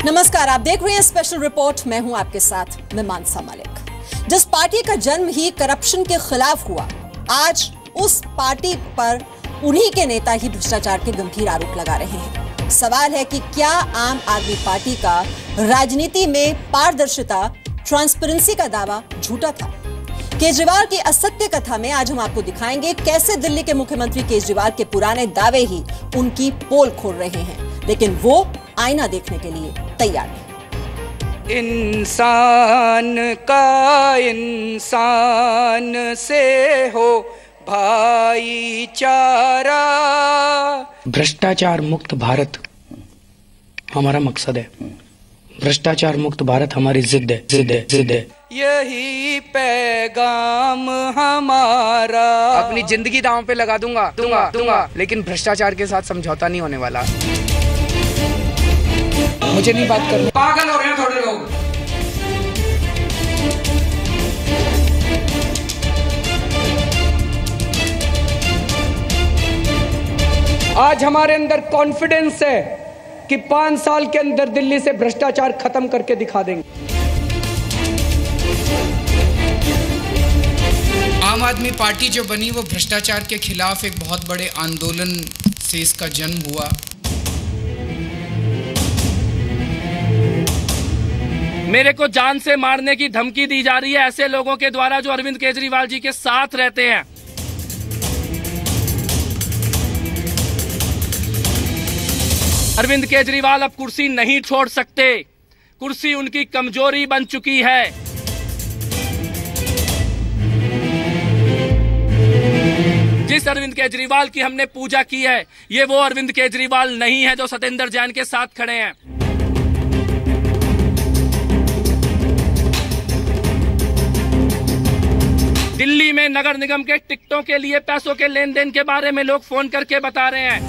नमस्कार, आप देख रहे हैं स्पेशल रिपोर्ट। मैं हूं आपके साथ, मैं मानसा मलिक। जिस पार्टी का जन्म ही करप्शन के खिलाफ हुआ, आज उस पार्टी पर उन्हीं के नेता ही भ्रष्टाचार के गंभीर आरोप लगा रहे हैं। सवाल है कि क्या आम आदमी पार्टी का राजनीति में पारदर्शिता, ट्रांसपेरेंसी का दावा झूठा था? केजरीवाल की असत्य कथा में आज हम आपको दिखाएंगे कैसे दिल्ली के मुख्यमंत्री केजरीवाल के पुराने दावे ही उनकी पोल खोल रहे हैं, लेकिन वो आईना देखने के लिए तैयार है। इंसान का इंसान से हो भाईचारा। भ्रष्टाचार मुक्त भारत हमारा मकसद है। भ्रष्टाचार मुक्त भारत हमारी जिद है। यही पैगाम हमारा। अपनी जिंदगी दांव पे लगा दूंगा, लेकिन भ्रष्टाचार के साथ समझौता नहीं होने वाला। मुझे नहीं बात करनी। पागल हो रहे हैं थोड़े लोग। आज हमारे अंदर कॉन्फिडेंस है कि 5 साल के अंदर दिल्ली से भ्रष्टाचार खत्म करके दिखा देंगे। आम आदमी पार्टी जो बनी वो भ्रष्टाचार के खिलाफ एक बहुत बड़े आंदोलन से इसका जन्म हुआ। मेरे को जान से मारने की धमकी दी जा रही है ऐसे लोगों के द्वारा जो अरविंद केजरीवाल जी के साथ रहते हैं। अरविंद केजरीवाल अब कुर्सी नहीं छोड़ सकते। कुर्सी उनकी कमजोरी बन चुकी है। जिस अरविंद केजरीवाल की हमने पूजा की है, ये वो अरविंद केजरीवाल नहीं है जो सत्येंद्र जैन के साथ खड़े हैं। दिल्ली में नगर निगम के टिकटों के लिए पैसों के लेन देन के बारे में लोग फोन करके बता रहे हैं।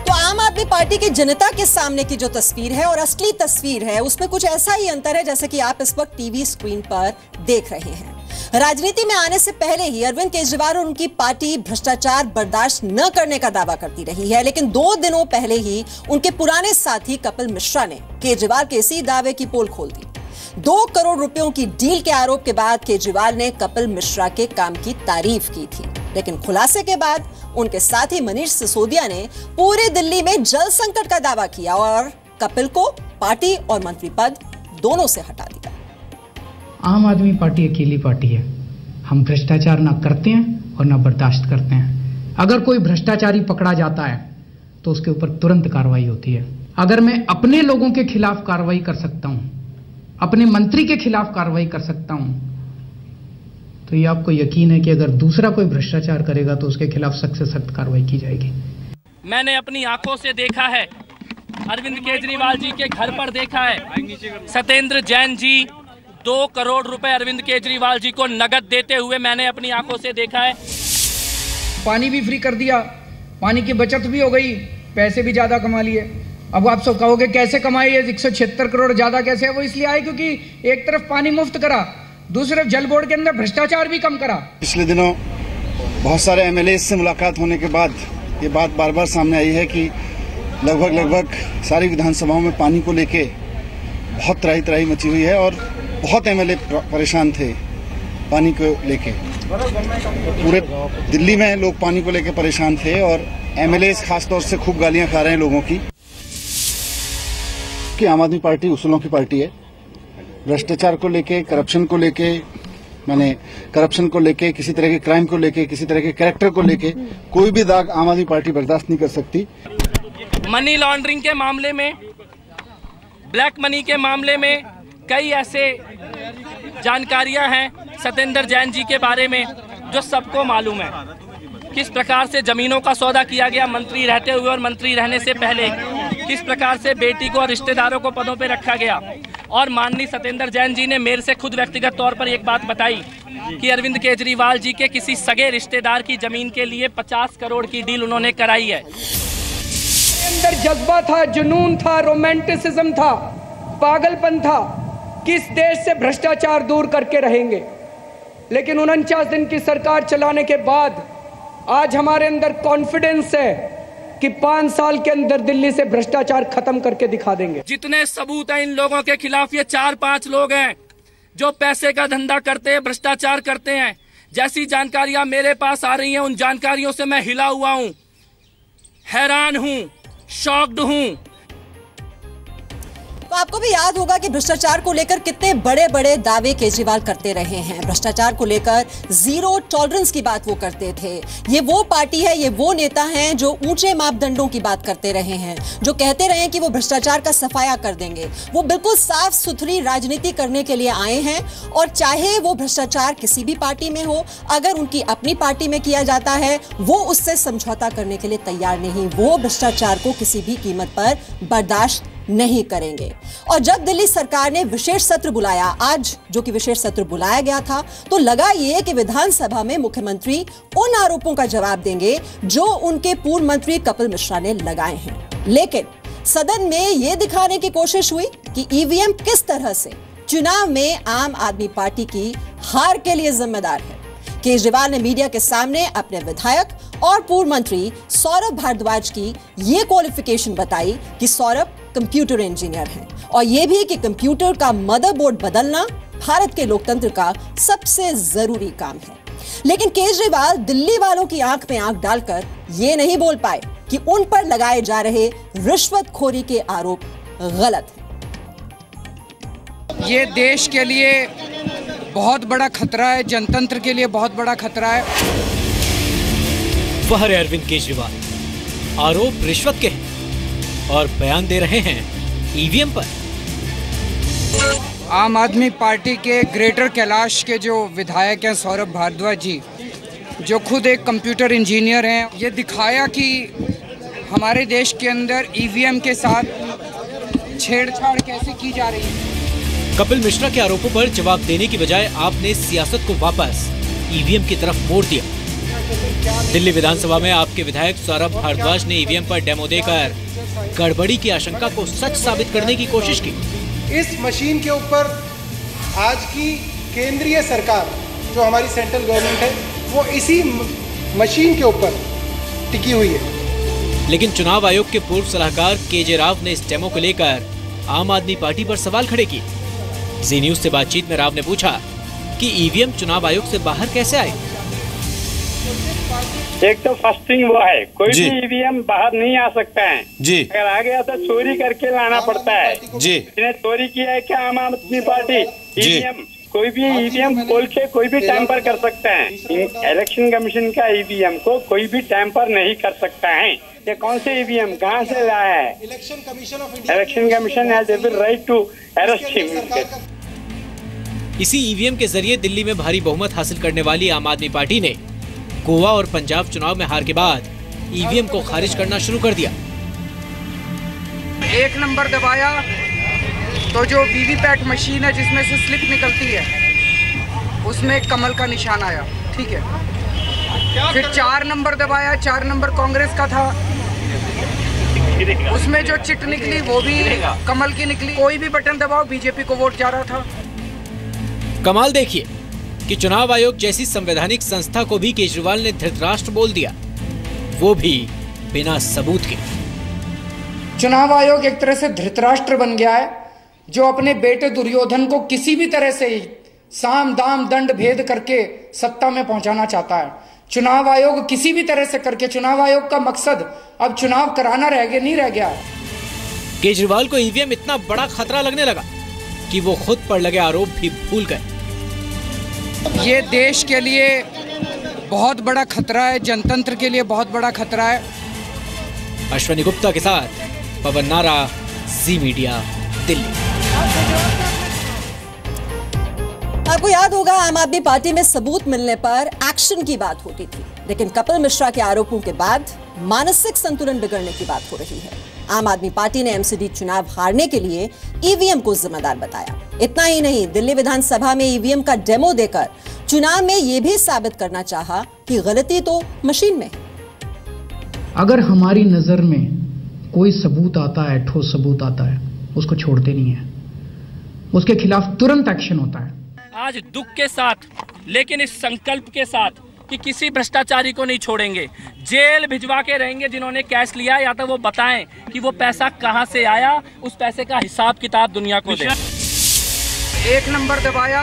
तो आम आदमी पार्टी की जनता के सामने की जो तस्वीर है और असली तस्वीर है, उसमें कुछ ऐसा ही अंतर है जैसे कि आप इस वक्त टीवी स्क्रीन पर देख रहे हैं। राजनीति में आने से पहले ही अरविंद केजरीवाल और उनकी पार्टी भ्रष्टाचार बर्दाश्त न करने का दावा करती रही है, लेकिन 2 दिनों पहले ही उनके पुराने साथी कपिल मिश्रा ने केजरीवाल के इसी दावे की पोल खोल दी। 2 करोड़ रुपयों की डील के आरोप के बाद केजरीवाल ने कपिल मिश्रा के काम की तारीफ की थी, लेकिन खुलासे के बाद उनके साथी मनीष सिसोदिया ने पूरे दिल्ली में जल संकट का दावा किया और कपिल को पार्टी और मंत्री पद दोनों से हटा दिया। आम आदमी पार्टी अकेली पार्टी है। हम भ्रष्टाचार ना करते हैं और ना बर्दाश्त करते हैं। अगर कोई भ्रष्टाचारी पकड़ा जाता है तो उसके ऊपर तुरंत कार्रवाई होती है। अगर मैं अपने लोगों के खिलाफ कार्रवाई कर सकता हूं, अपने मंत्री के खिलाफ कार्रवाई कर सकता हूं, तो ये आपको यकीन है कि अगर दूसरा कोई भ्रष्टाचार करेगा तो उसके खिलाफ सख्त से सख्त कार्रवाई की जाएगी। मैंने अपनी आंखों से देखा है, अरविंद केजरीवाल जी के घर पर देखा है। सत्येंद्र जैन जी 2 करोड़ रुपए अरविंद केजरीवाल जी को नगद देते हुए मैंने अपनी आंखों से देखा है। पानी भी फ्री कर दिया, पानी की बचत भी हो गई, पैसे भी ज्यादा कमा लिए। अब आप सब कहोगे कैसे कमाए ये 176 करोड़ ज्यादा कैसे है? वो इसलिए आए क्योंकि एक तरफ पानी मुफ्त करा, दूसरी तरफ जल बोर्ड के अंदर भ्रष्टाचार भी कम करा। पिछले दिनों बहुत सारे एमएलए से मुलाकात होने के बाद ये बात बार बार सामने आई है कि लगभग सारी विधानसभाओं में पानी को लेके बहुत त्राही मची हुई है और बहुत एमएलए परेशान थे पानी को लेके। पूरे दिल्ली में लोग पानी को लेके परेशान थे और एमएलए खासतौर से खूब गालियां खा रहे हैं लोगों की कि आम आदमी पार्टी उसूलों की पार्टी है। भ्रष्टाचार को लेके, करप्शन को लेके, किसी तरह के क्राइम को लेके, किसी तरह के कैरेक्टर को लेके कोई भी दाग आम आदमी पार्टी बर्दाश्त नहीं कर सकती। मनी लॉन्ड्रिंग के मामले में, ब्लैक मनी के मामले में कई ऐसे जानकारियां हैं सत्येंद्र जैन जी के बारे में जो सबको मालूम है। किस प्रकार से जमीनों का सौदा किया गया मंत्री रहते हुए और मंत्री रहने से पहले, किस प्रकार से बेटी को और रिश्तेदारों को पदों पर रखा गया। और माननीय सत्येंद्र जैन जी ने मेरे से खुद व्यक्तिगत तौर पर एक बात बताई कि अरविंद केजरीवाल जी के किसी सगे रिश्तेदार की जमीन के लिए 50 करोड़ की डील उन्होंने कराई है। अंदर जज्बा था, जुनून था, रोमांटिसिज्म था, पागलपन था। किस देश से भ्रष्टाचार दूर करके रहेंगे। लेकिन 49 दिन की सरकार चलाने के बाद आज हमारे अंदर कॉन्फिडेंस है कि 5 साल के अंदर दिल्ली से भ्रष्टाचार खत्म करके दिखा देंगे। जितने सबूत हैं इन लोगों के खिलाफ, ये 4-5 लोग हैं जो पैसे का धंधा करते हैं, भ्रष्टाचार करते हैं। जैसी जानकारियां मेरे पास आ रही हैं, उन जानकारियों से मैं हिला हुआ हूं, हैरान हूं, शॉक्ड हूं। तो आपको भी याद होगा कि भ्रष्टाचार को लेकर कितने बड़े बड़े दावे केजरीवाल करते रहे हैं। भ्रष्टाचार को लेकर जीरो टॉलरेंस की बात वो करते थे। ये वो पार्टी है, ये वो नेता हैं जो ऊंचे मापदंडों की बात करते रहे हैं, जो कहते रहे कि वो भ्रष्टाचार का सफाया कर देंगे। वो बिल्कुल साफ सुथरी राजनीति करने के लिए आए हैं और चाहे वो भ्रष्टाचार किसी भी पार्टी में हो, अगर उनकी अपनी पार्टी में किया जाता है वो उससे समझौता करने के लिए तैयार नहीं। वो भ्रष्टाचार को किसी भी कीमत पर बर्दाश्त नहीं करेंगे। और जब दिल्ली सरकार ने विशेष सत्र बुलाया, आज जो कि विशेष सत्र बुलाया गया था, तो लगा ये कि विधानसभा में मुख्यमंत्री उन आरोपों का जवाब देंगे जो उनके पूर्व मंत्री कपिल मिश्रा ने लगाए हैं। लेकिन सदन में यह दिखाने की कोशिश हुई कि ईवीएम किस तरह से चुनाव में आम आदमी पार्टी की हार के लिए जिम्मेदार है। केजरीवाल ने मीडिया के सामने अपने विधायक और पूर्व मंत्री सौरभ भारद्वाज की यह क्वालिफिकेशन बताई कि सौरभ कंप्यूटर इंजीनियर हैं और यह भी कि कंप्यूटर का मदरबोर्ड बदलना भारत के लोकतंत्र का सबसे जरूरी काम है। लेकिन केजरीवाल दिल्ली वालों की आंख में आंख डालकर यह नहीं बोल पाए कि उन पर लगाए जा रहे रिश्वतखोरी के आरोप गलत हैं। ये देश के लिए बहुत बड़ा खतरा है, जनतंत्र के लिए बहुत बड़ा खतरा है। वह अरविंद केजरीवाल आरोप रिश्वत के हैं और बयान दे रहे हैं ईवीएम पर। आम आदमी पार्टी के ग्रेटर कैलाश के जो विधायक हैं सौरभ भारद्वाज जी, जो खुद एक कंप्यूटर इंजीनियर हैं, ये दिखाया कि हमारे देश के अंदर ईवीएम के साथ छेड़छाड़ कैसे की जा रही है। कपिल मिश्रा के आरोपों पर जवाब देने की बजाय आपने सियासत को वापस ईवीएम की तरफ मोड़ दिया। दिल्ली विधानसभा में आपके विधायक सौरभ भारद्वाज ने ईवीएम पर डेमो देकर गड़बड़ी की आशंका को सच साबित करने की कोशिश की। इस मशीन के ऊपर आज की केंद्रीय सरकार जो हमारी सेंट्रल गवर्नमेंट है वो इसी मशीन के ऊपर टिकी हुई है। लेकिन चुनाव आयोग के पूर्व सलाहकार केजे राव ने इस डेमो को लेकर आम आदमी पार्टी पर सवाल खड़े किए। जी न्यूज से बातचीत में राव ने पूछा कि ईवीएम चुनाव आयोग से बाहर कैसे आए। एक तो फर्स्ट थिंग वो है, कोई भी ईवीएम बाहर नहीं आ सकता है जी। अगर आ गया तो चोरी करके लाना पड़ता है जी। इसने चोरी किया है क्या आम आदमी पार्टी? ईवीएम कोई भी ईवीएम खोल के कोई भी टैंपर कर सकता है। इलेक्शन कमीशन का ईवीएम को कोई भी टैंपर नहीं कर सकता है। ये कौन से ईवीएम कहाँ से लाया है? Election commission has every right to arrest him. इसी ईवीएम के जरिए दिल्ली में भारी बहुमत हासिल करने वाली आम आदमी पार्टी ने गोवा और पंजाब चुनाव में हार के बाद ईवीएम को खारिज करना शुरू कर दिया। 1 नंबर दबाया तो जो वीवीपैट मशीन है जिसमें से स्लिप निकलती है उसमें एक कमल का निशान आया, ठीक है। फिर 4 नंबर दबाया, 4 नंबर कांग्रेस का था, उसमें जो चिट निकली वो भी कमल की निकली। कोई भी बटन दबाओ बीजेपी को वोट जा रहा था। कमाल देखिए कि चुनाव आयोग जैसी संवैधानिक संस्था को भी केजरीवाल ने धृतराष्ट्र बोल दिया, वो भी बिना सबूत के। चुनाव आयोग एक तरह से धृतराष्ट्र बन गया है जो अपने बेटे दुर्योधन को किसी भी तरह से ही साम दाम दंड भेद करके सत्ता में पहुंचाना चाहता है। चुनाव आयोग किसी भी तरह से करके, चुनाव आयोग का मकसद अब चुनाव कराना नहीं रह गया। केजरीवाल को ईवीएम इतना बड़ा खतरा लगने लगा कि वो खुद पर लगे आरोप भी भूल गए। ये देश के लिए बहुत बड़ा खतरा है, जनतंत्र के लिए बहुत बड़ा खतरा है। अश्विनी गुप्ता के साथ पवन नारा, जी मीडिया, दिल्ली। आपको याद होगा आम आदमी पार्टी में सबूत मिलने पर एक्शन की बात होती थी, लेकिन कपिल मिश्रा के आरोपों के बाद मानसिक संतुलन बिगड़ने की बात हो रही है। आम आदमी पार्टी ने एमसीडी चुनाव हारने के लिए ईवीएम को जिम्मेदार बताया। इतना ही नहीं, दिल्ली विधानसभा में ईवीएम का डेमो देकर चुनाव में यह भी साबित करना चाहा कि गलती तो मशीन में है। अगर हमारी नजर में कोई सबूत आता है, ठोस सबूत आता है, उसको छोड़ते नहीं है, उसके खिलाफ तुरंत एक्शन होता है। आज दुख के साथ लेकिन इस संकल्प के साथ कि किसी भ्रष्टाचारी को नहीं छोड़ेंगे, जेल भिजवा के रहेंगे जिन्होंने कैश लिया, या तो वो बताएं कि वो पैसा कहां से आया, उस पैसे का हिसाब किताब दुनिया को दें। 1 नंबर दबाया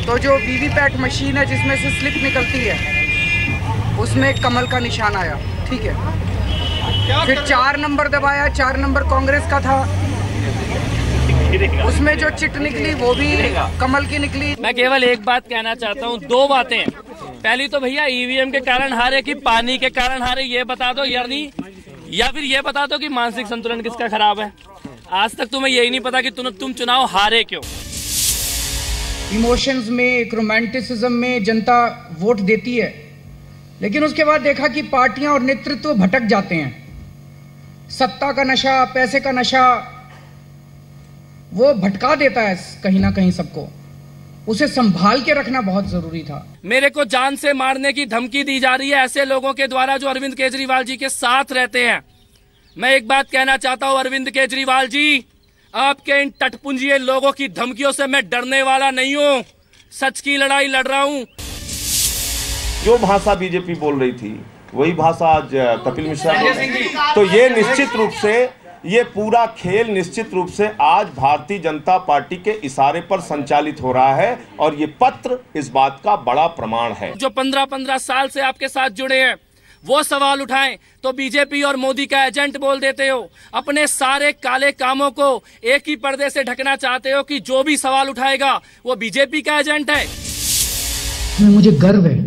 तो जो वीवीपैट मशीन है जिसमें से स्लिप निकलती है उसमें कमल का निशान आया, ठीक है। फिर 4 नंबर दबाया, 4 नंबर कांग्रेस का था, उसमें जो चिट निकली वो भी कमल की निकली। मैं केवल एक बात कहना चाहता हूँ, 2 बातें। पहली तो भैया ईवीएम के कारण हारे कि पानी के कारण हारे, ये बता दो, या फिर ये बता दो कि मानसिक संतुलन किसका खराब है। आज तक तुम्हें यही नहीं पता कि तुम चुनाव हारे क्यों। इमोशंस में, एक रोमांटिसिज्म में जनता वोट देती है, लेकिन उसके बाद देखा कि पार्टियां और नेतृत्व भटक जाते हैं। सत्ता का नशा, पैसे का नशा वो भटका देता है कहीं ना कहीं सबको। उसे संभाल के रखना बहुत जरूरी था। मेरे को जान से मारने की धमकी दी जा रही है ऐसे लोगों के द्वारा जो अरविंद केजरीवाल जी के साथ रहते हैं। मैं एक बात कहना चाहता हूं, अरविंद केजरीवाल जी, आपके इन टटपुंजिए लोगों की धमकियों से मैं डरने वाला नहीं हूं। सच की लड़ाई लड़ रहा हूं। जो भाषा बीजेपी बोल रही थी वही भाषा आज कपिल मिश्रा बोल रहे हैं। तो ये निश्चित रूप से, ये पूरा खेल निश्चित रूप से आज भारतीय जनता पार्टी के इशारे पर संचालित हो रहा है, और ये पत्र इस बात का बड़ा प्रमाण है। जो 15-15 साल से आपके साथ जुड़े हैं वो सवाल उठाएं तो बीजेपी और मोदी का एजेंट बोल देते हो। अपने सारे काले कामों को एक ही पर्दे से ढकना चाहते हो कि जो भी सवाल उठाएगा वो बीजेपी का एजेंट है। मुझे गर्व है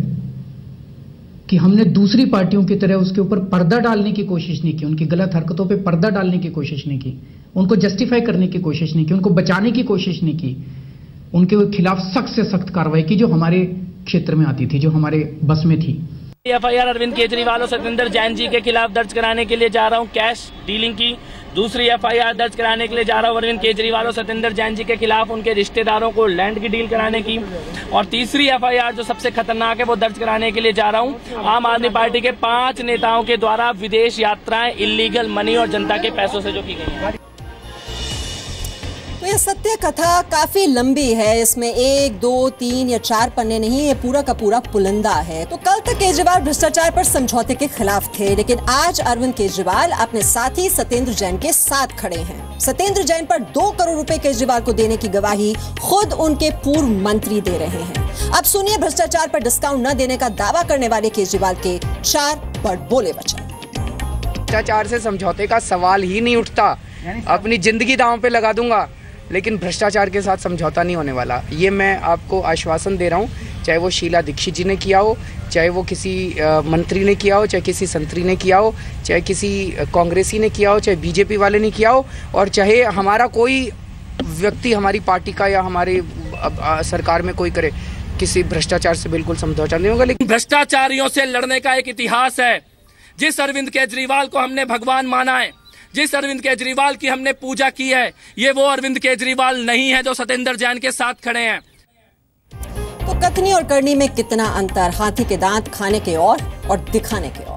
कि हमने दूसरी पार्टियों की तरह उसके ऊपर पर्दा डालने की कोशिश नहीं की, उनकी गलत हरकतों पे पर्दा डालने की कोशिश नहीं की, उनको जस्टिफाई करने की कोशिश नहीं की, उनको बचाने की कोशिश नहीं की। उनके खिलाफ सख्त से सख्त कार्रवाई की जो हमारे क्षेत्र में आती थी, जो हमारे बस में थी। एफआईआर अरविंद केजरीवाल और सत्येंद्र जैन जी के खिलाफ दर्ज कराने के लिए जा रहा हूं, कैश डीलिंग की। दूसरी एफआईआर दर्ज कराने के लिए जा रहा हूं अरविंद केजरीवाल और सत्येंद्र जैन जी के खिलाफ उनके रिश्तेदारों को लैंड की डील कराने की। और तीसरी एफआईआर जो सबसे खतरनाक है वो दर्ज कराने के लिए जा रहा हूं आम आदमी पार्टी के 5 नेताओं के द्वारा विदेश यात्राएं इलीगल मनी और जनता के पैसों से जो की गई है। तो ये सत्य कथा काफी लंबी है, इसमें 1, 2, 3 या 4 पन्ने नहीं, ये पूरा का पूरा पुलंदा है। तो कल तक केजरीवाल भ्रष्टाचार पर समझौते के खिलाफ थे, लेकिन आज अरविंद केजरीवाल अपने साथी सत्येंद्र जैन के साथ खड़े हैं। सत्येंद्र जैन पर 2 करोड़ रुपए केजरीवाल को देने की गवाही खुद उनके पूर्व मंत्री दे रहे हैं। अब सुनिए भ्रष्टाचार पर डिस्काउंट न देने का दावा करने वाले केजरीवाल के 4 बड़बोले वचन। भ्रष्टाचार से समझौते का सवाल ही नहीं उठता, अपनी जिंदगी दांव पे लगा दूंगा, लेकिन भ्रष्टाचार के साथ समझौता नहीं होने वाला। ये मैं आपको आश्वासन दे रहा हूँ, चाहे वो शीला दीक्षित जी ने किया हो, चाहे वो किसी मंत्री ने किया हो, चाहे किसी संतरी ने किया हो, चाहे किसी कांग्रेसी ने किया हो, चाहे बीजेपी वाले ने किया हो, और चाहे हमारा कोई व्यक्ति हमारी पार्टी का या हमारे सरकार में कोई करे, किसी भ्रष्टाचार से बिल्कुल समझौता नहीं होगा। लेकिन भ्रष्टाचारियों से लड़ने का एक इतिहास है। जिस अरविंद केजरीवाल को हमने भगवान माना है, जिस अरविंद केजरीवाल की हमने पूजा की है, ये वो अरविंद केजरीवाल नहीं है जो सत्येंद्र जैन के साथ खड़े हैं। तो कथनी और करनी में कितना अंतर, हाथी के दांत खाने के और दिखाने के और।